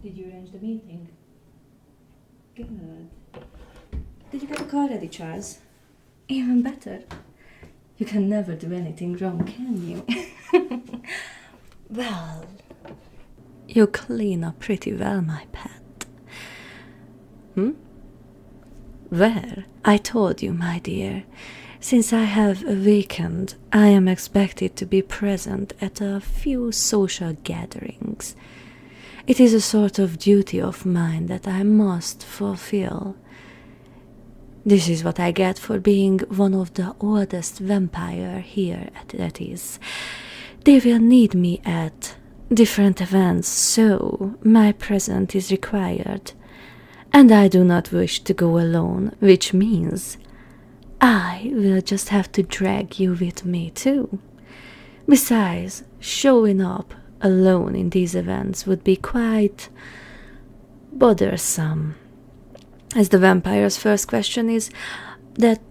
Did you arrange the meeting? Good. Did you get the car ready, Charles? Even better. You can never do anything wrong, can you? Well, you clean up pretty well, my pet. Where? I told you, my dear. Since I have awakened, I am expected to be present at a few social gatherings. It is a sort of duty of mine that I must fulfill. This is what I get for being one of the oldest vampire here at Etis. They will need me at different events, so my presence is required. And I do not wish to go alone, which means I will just have to drag you with me too. Besides, showing up alone in these events would be quite bothersome. As the vampire's first question is that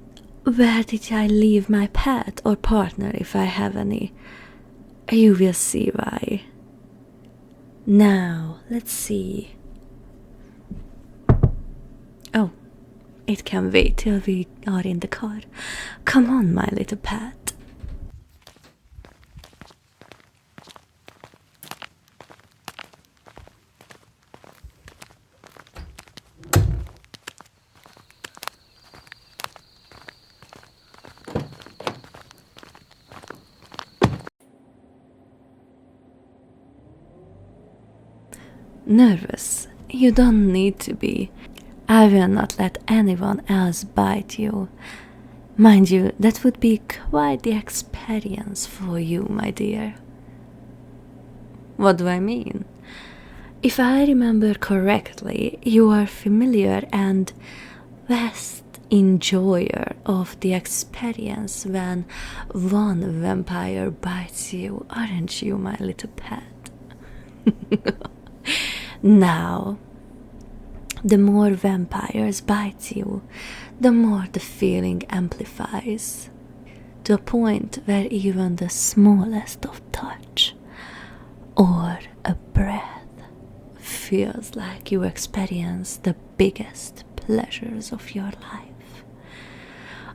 where did I leave my pet or partner if I have any? You will see why. Now, let's see. Oh, it can wait till we are in the car. Come on, my little pet. Nervous? You don't need to be. I will not let anyone else bite you. Mind you, that would be quite the experience for you, my dear. What do I mean? If I remember correctly, you are familiar and vast enjoyer of the experience when one vampire bites you, aren't you, my little pet? Now, the more vampires bite you, the more the feeling amplifies, to a point where even the smallest of touch or a breath feels like you experience the biggest pleasures of your life.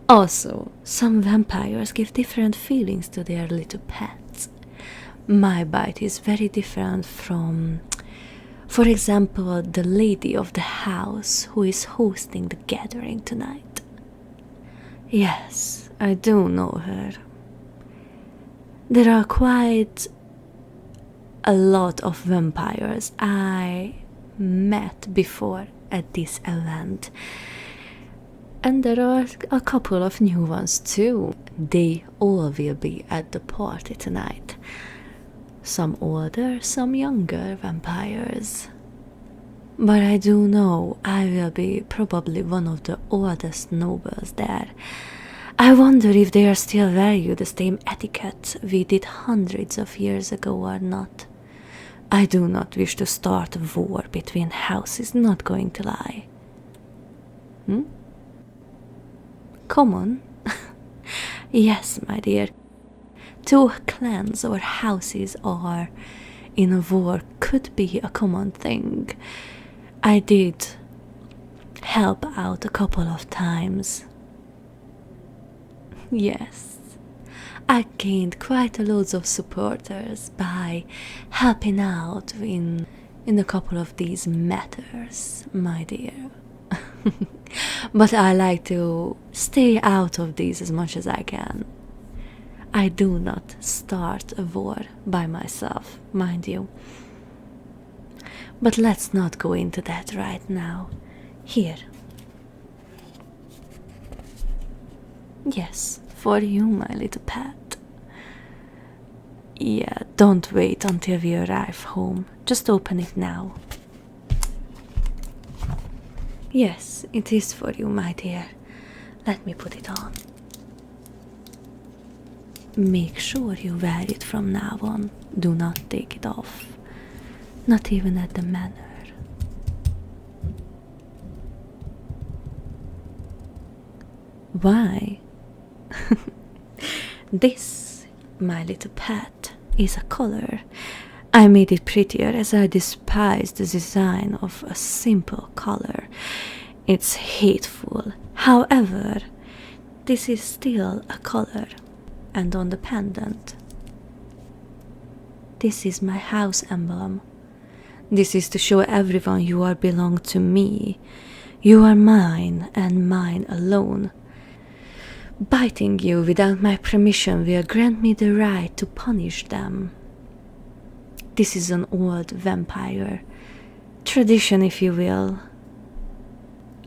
Also, some vampires give different feelings to their little pets. My bite is very different from, for example, the lady of the house who is hosting the gathering tonight. Yes, I do know her. There are quite a lot of vampires I met before at this event. And there are a couple of new ones too. They all will be at the party tonight. Some older, some younger vampires. But I do know I will be probably one of the oldest nobles there. I wonder if they are still value the same etiquette we did hundreds of years ago or not. I do not wish to start a war between houses, not going to lie. Come on. Yes, my dear. Two clans or houses are in a war could be a common thing. I did help out a couple of times. Yes, I gained quite a lot of supporters by helping out in a couple of these matters, my dear. But I like to stay out of these as much as I can. I do not start a war by myself, mind you. But let's not go into that right now. Here. Yes, for you, my little pet. Yeah, don't wait until we arrive home. Just open it now. Yes, it is for you, my dear. Let me put it on. Make sure you wear it from now on. Do not take it off. Not even at the manor. Why? This, my little pet, is a color I made it prettier as I despise the design of a simple color. It's hateful. However, this is still a color. And on the pendant, this is my house emblem. This is to show everyone you are belong to me. You are mine and mine alone. Biting you without my permission will grant me the right to punish them. This is an old vampire tradition, if you will.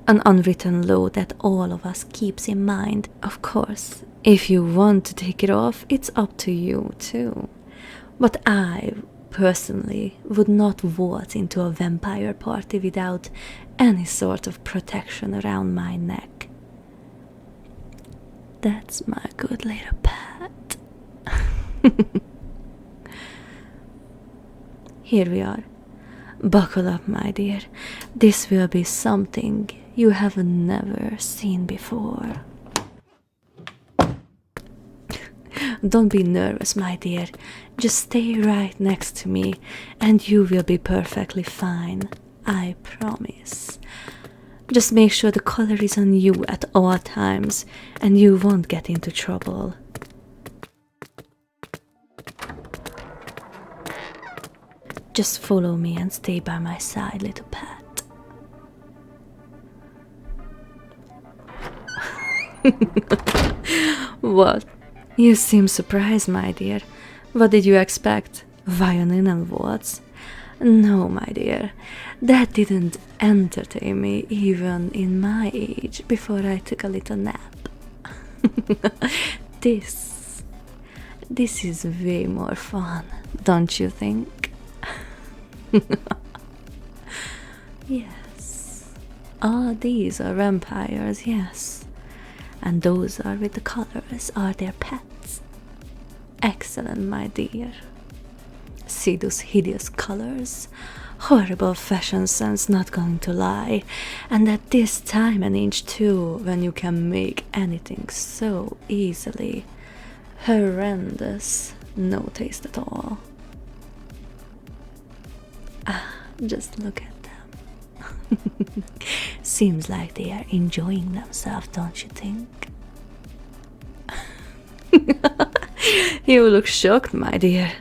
An unwritten law that all of us keeps in mind. Of course, if you want to take it off, it's up to you too. But I, personally, would not waltz into a vampire party without any sort of protection around my neck. That's my good little pet. Here we are. Buckle up, my dear. This will be something you have never seen before. Don't be nervous, my dear. Just stay right next to me and you will be perfectly fine. I promise. Just make sure the collar is on you at all times and you won't get into trouble. Just follow me and stay by my side, little pet. What? You seem surprised, my dear. What did you expect? Violin and waltz? No, my dear. That didn't entertain me even in my age before I took a little nap. This is way more fun, don't you think? Yes. All these are vampires, yes. And those are with the colors are their pets. Excellent, my dear. See those hideous colors? Horrible fashion sense, not going to lie. And at this time and age too, when you can make anything so easily. Horrendous. No taste at all. Just look at them. Seems like they are enjoying themselves, don't you think? You look shocked, my dear.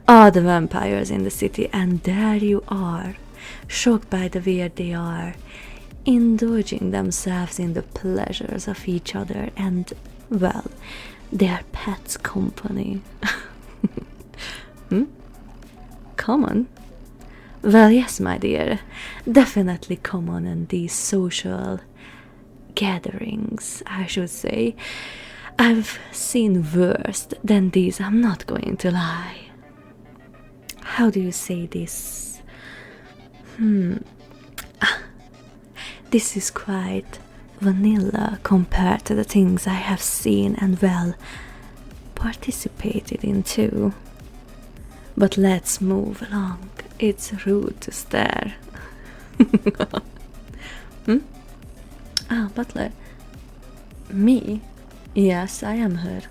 All the vampires in the city, and there you are, shocked by the way they are, indulging themselves in the pleasures of each other and, well, their pets' company. Common? Well, yes, my dear, definitely common in these social gatherings, I should say. I've seen worse than these, I'm not going to lie. How do you say this? This is quite vanilla compared to the things I have seen and, well, participated in too. But let's move along. It's rude to stare. Butler. Me? Yes, I am her.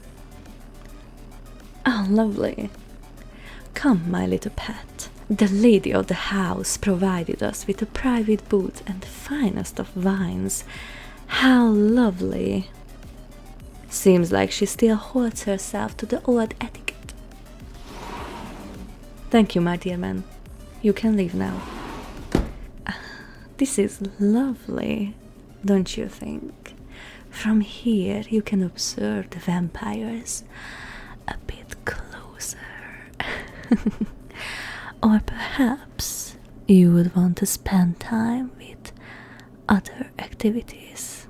Oh, lovely. Come, my little pet. The lady of the house provided us with a private booth and the finest of wines. How lovely. Seems like she still holds herself to the old etiquette. Thank you, my dear man. You can leave now. This is lovely, don't you think? From here you can observe the vampires a bit closer. Or perhaps you would want to spend time with other activities.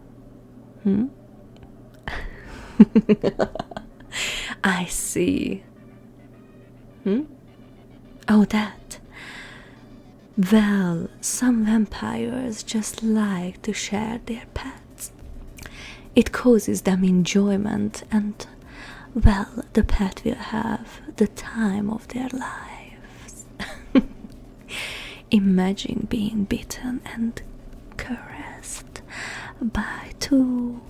I see. Oh, that. Well, some vampires just like to share their pets. It causes them enjoyment and, well, the pet will have the time of their lives. Imagine being bitten and caressed by two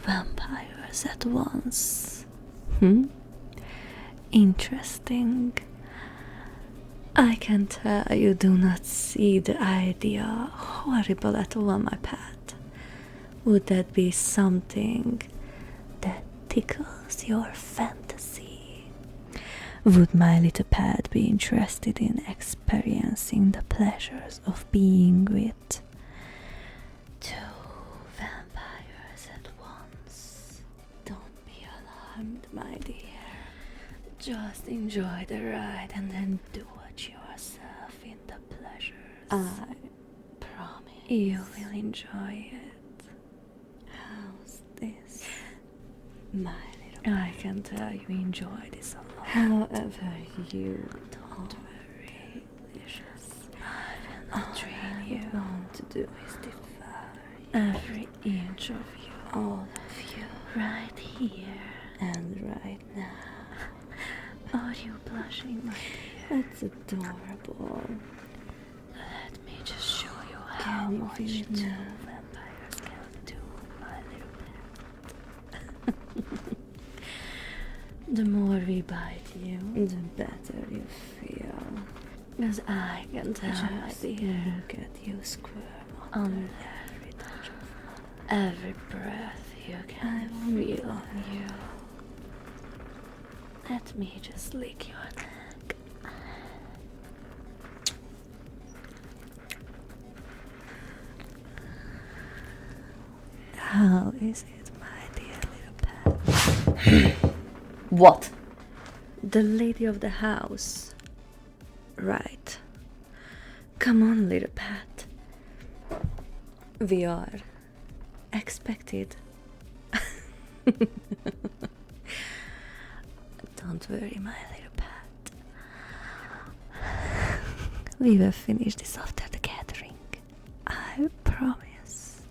vampires at once. Interesting. I can tell you do not see the idea horrible at all, my pet. Would that be something that tickles your fantasy? Would my little pet be interested in experiencing the pleasures of being with two vampires at once? Don't be alarmed, my dear. Just enjoy the ride and indulge yourself in the pleasures. I promise you will enjoy it. How's this? My little I can tell you enjoy this a lot. However, you don't worry, delicious. I will not train you. What I want to do is devour every inch of you. All of you. Right here. And right now. Are you blushing, my dear? That's adorable. Let me just show you how much two vampires can do, my little pet. The more we bite you, the better you feel. As I can tell, my dear, look at you squirm on every touch of mine. Every breath you can feel on you. Let me just lick your neck. How is it, my dear little pet? What? The lady of the house. Right. Come on, little pet. We are expected. Don't worry, my little pet. We will finish this after the gathering. I promise.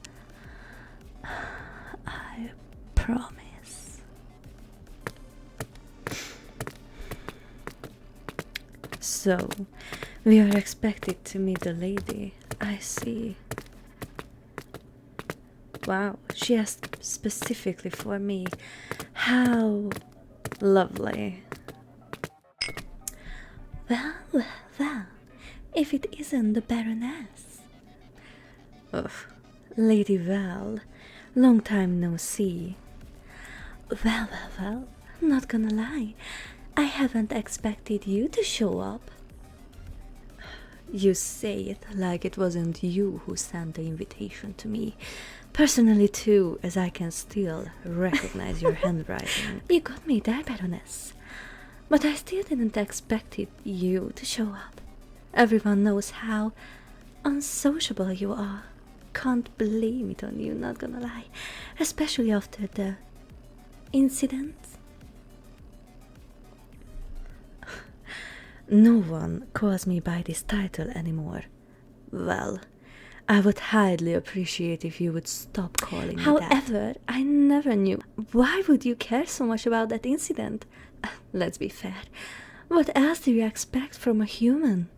I promise. So, we are expected to meet the lady. I see. Wow, she asked specifically for me. How lovely. Well, if it isn't the baroness. Ugh, Lady Val, long time no see. Well, not gonna lie, I haven't expected you to show up. You say it like it wasn't you who sent the invitation to me. Personally too, as I can still recognize your handwriting. You got me there, Baroness. But I still didn't expect you to show up. Everyone knows how unsociable you are. Can't blame it on you, not gonna lie. Especially after the incident. No one calls me by this title anymore. Well, I would highly appreciate if you would stop calling me that. However, I never knew. Why would you care so much about that incident? Let's be fair. What else do you expect from a human?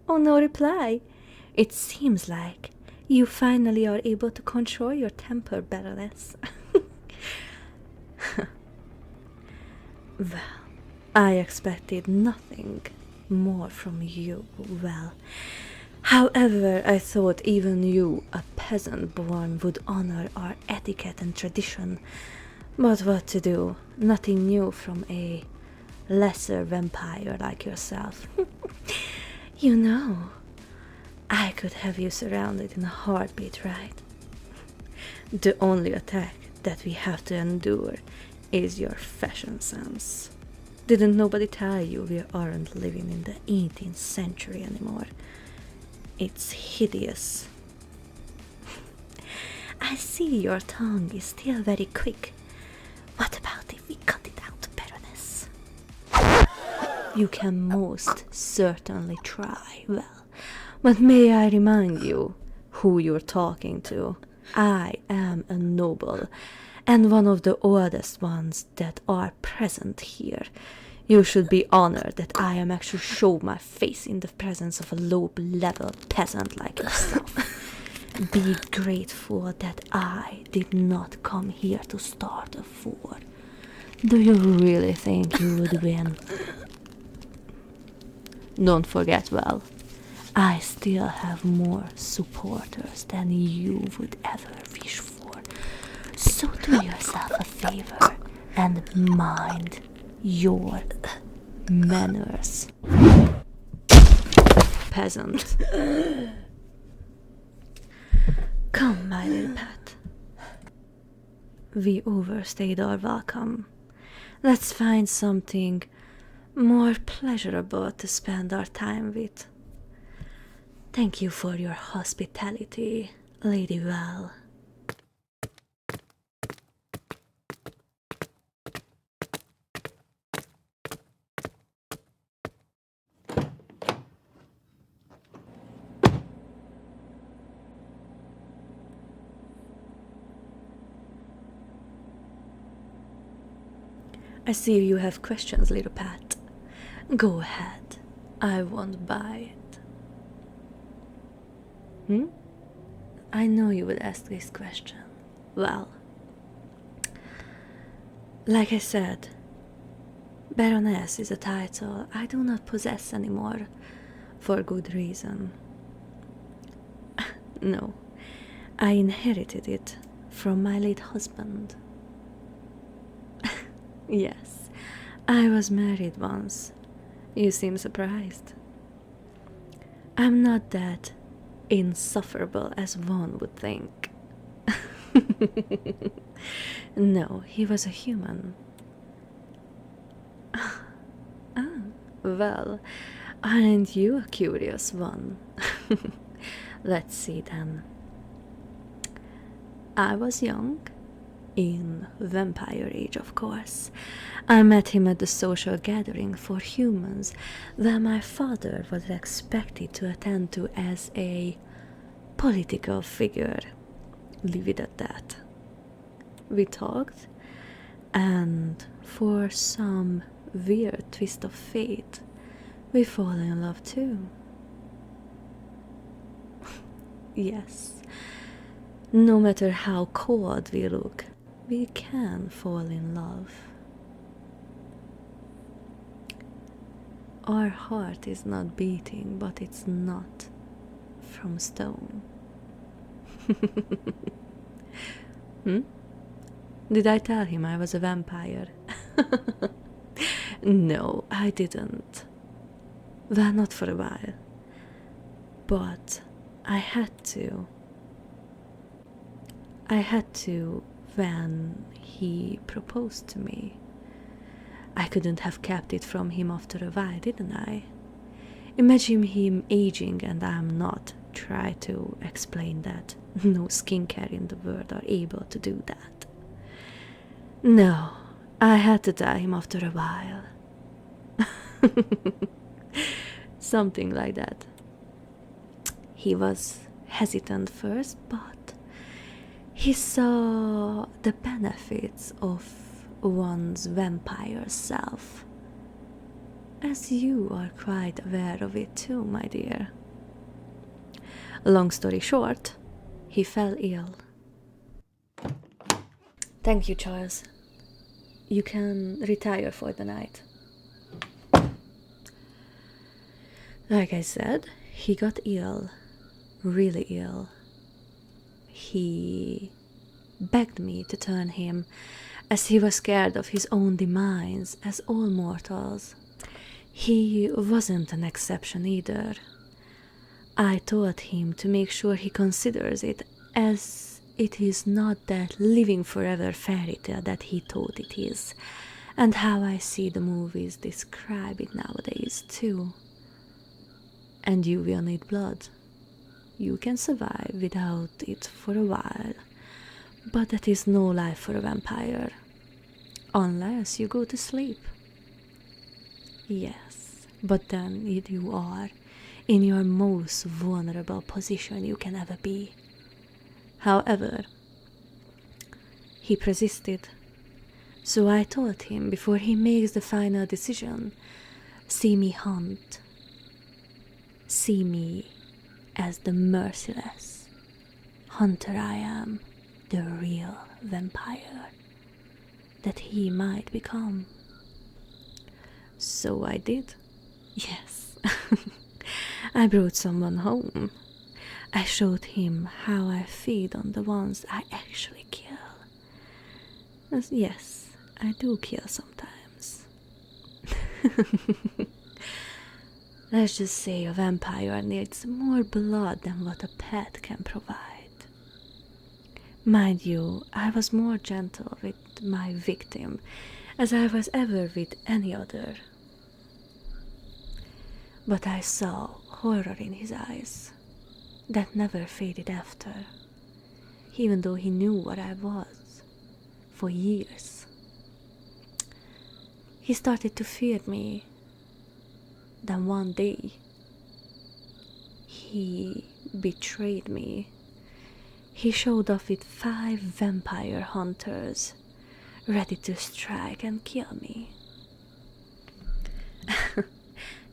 Oh, no reply. It seems like you finally are able to control your temper, Baroness. Well, I expected nothing more from you. Well, however, I thought even you, a peasant born, would honor our etiquette and tradition. But what to do? Nothing new from a lesser vampire like yourself. You know, I could have you surrounded in a heartbeat, right? The only attack that we have to endure is your fashion sense. Didn't nobody tell you we aren't living in the 18th century anymore? It's hideous. I see your tongue is still very quick. What about if we cut it out, Baroness? You can most certainly try. Well, but may I remind you who you're talking to? I am a noble, and one of the oldest ones that are present here. You should be honored that I am actually show my face in the presence of a low-level peasant like yourself. Be grateful that I did not come here to start a war. Do you really think you would win? Don't forget, well, I still have more supporters than you would ever wish for. So do yourself a favor and mind your manners. Peasant. Come, my little pet. We overstayed our welcome. Let's find something more pleasurable to spend our time with. Thank you for your hospitality, Lady Val. I see you have questions, little Pat. Go ahead. I won't buy it. I know you would ask this question. Well, like I said, baroness is a title I do not possess anymore, for good reason. No, I inherited it from my late husband. Yes, I was married once. You seem surprised. I'm not that insufferable as one would think. No, he was a human. Well, aren't you a curious one? Let's see then. I was young, in vampire age, of course. I met him at the social gathering for humans where my father was expected to attend to as a political figure. Leave it at that. We talked, and for some weird twist of fate, we fall in love too. Yes, no matter how cold we look, we can fall in love. Our heart is not beating, but it's not from stone. Did I tell him I was a vampire? No, I didn't. Well, not for a while. But I had to. When he proposed to me. I couldn't have kept it from him after a while, didn't I? Imagine him aging and I'm not. Try to explain that. No skincare in the world are able to do that. No, I had to tell him after a while. Something like that. He was hesitant first, but he saw the benefits of one's vampire self. As you are quite aware of it too, my dear. Long story short, he fell ill. Thank you, Charles. You can retire for the night. Like I said, he got ill. Really ill. He begged me to turn him, as he was scared of his own demise, as all mortals. He wasn't an exception either. I told him to make sure he considers it, as it is not that living forever fairy tale that he thought it is, and how I see the movies describe it nowadays too. And you will need blood. You can survive without it for a while, but that is no life for a vampire, unless you go to sleep. Yes, but then you are in your most vulnerable position you can ever be. However, he persisted, so I told him before he makes the final decision, see me hunt. See me as the merciless hunter I am, the real vampire that he might become. So I did. Yes, I brought someone home. I showed him how I feed on the ones I actually kill. Yes, I do kill sometimes. Let's just say a vampire needs more blood than what a pet can provide. Mind you, I was more gentle with my victim as I was ever with any other. But I saw horror in his eyes that never faded after, even though he knew what I was for years. He started to fear me. Then one day, he betrayed me. He showed up with 5 vampire hunters, ready to strike and kill me.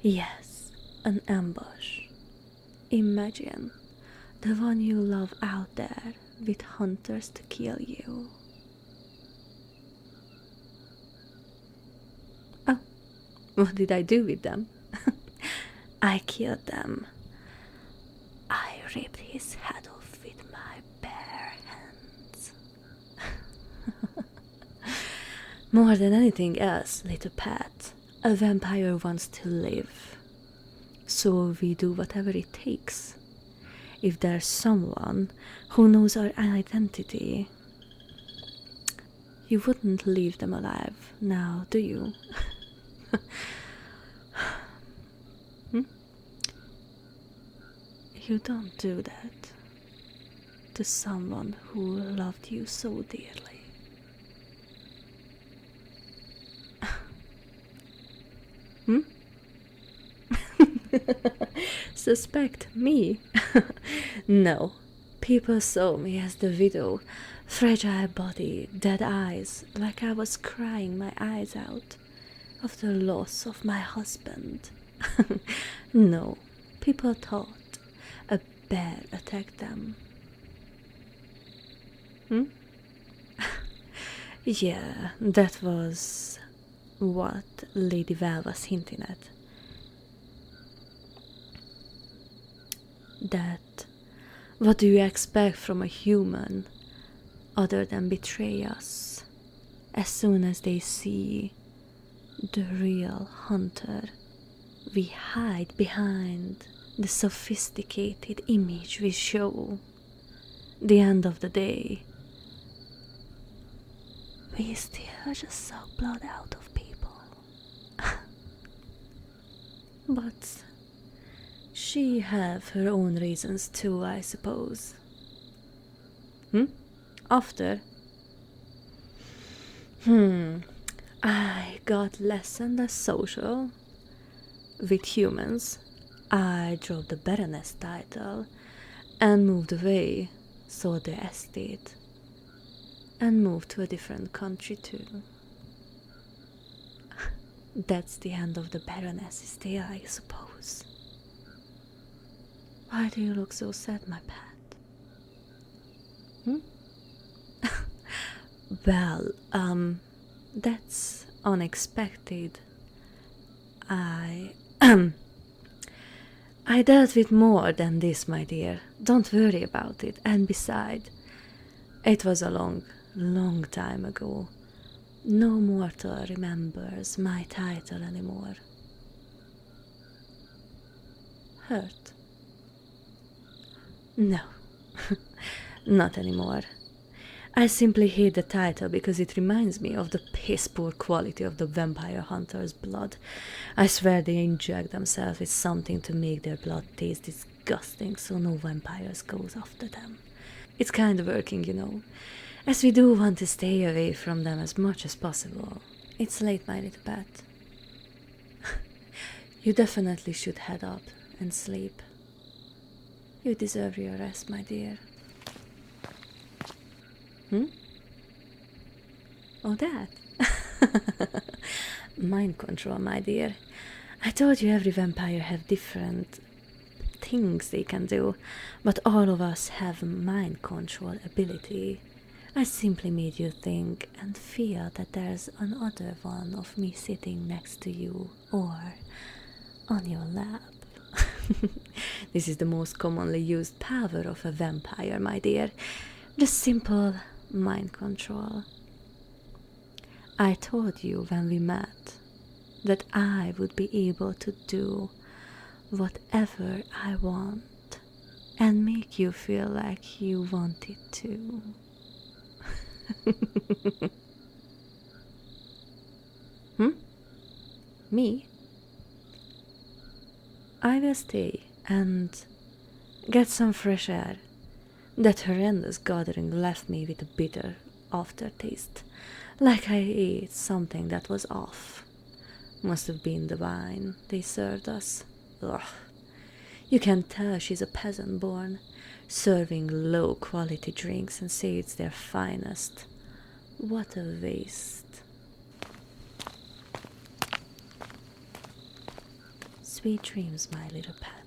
Yes, an ambush. Imagine the one you love out there with hunters to kill you. Oh, what did I do with them? I killed them. I ripped his head off with my bare hands. More than anything else, little pet, a vampire wants to live. So we do whatever it takes. If there's someone who knows our identity, you wouldn't leave them alive now, do you? You don't do that to someone who loved you so dearly. Suspect me? No. People saw me as the widow, fragile body, dead eyes, like I was crying my eyes out of the loss of my husband. No, people thought a bear attacked them. Yeah, that was what Lady Val was hinting at. That what do you expect from a human other than betray us as soon as they see the real hunter? We hide behind the sophisticated image we show. The end of the day, we still just suck blood out of people. But she have her own reasons too, I suppose. After? I got less and less social with humans. I dropped the baroness title and moved away, sold the estate, and moved to a different country too. That's the end of the baroness's tale, I suppose. Why do you look so sad, my pet? Well, that's unexpected. I dealt with more than this, my dear. Don't worry about it. And beside, it was a long, long time ago. No mortal remembers my title anymore. Hurt? No, not anymore. I simply hate the title because it reminds me of the piss-poor quality of the vampire hunter's blood. I swear they inject themselves with something to make their blood taste disgusting so no vampires goes after them. It's kind of working, you know, as we do want to stay away from them as much as possible. It's late, my little pet. You definitely should head up and sleep. You deserve your rest, my dear. Oh, that? Mind control, my dear. I told you every vampire have different things they can do, but all of us have mind control ability. I simply made you think and feel that there's another one of me sitting next to you, or on your lap. This is the most commonly used power of a vampire, my dear. Just simple mind control. I told you when we met that I would be able to do whatever I want and make you feel like you wanted to. Hmm? Me? I will stay and get some fresh air. That horrendous gathering left me with a bitter aftertaste, like I ate something that was off. Must have been the wine they served us. Ugh. You can tell she's a peasant born, serving low quality drinks and say it's their finest. What a waste. Sweet dreams, my little pet.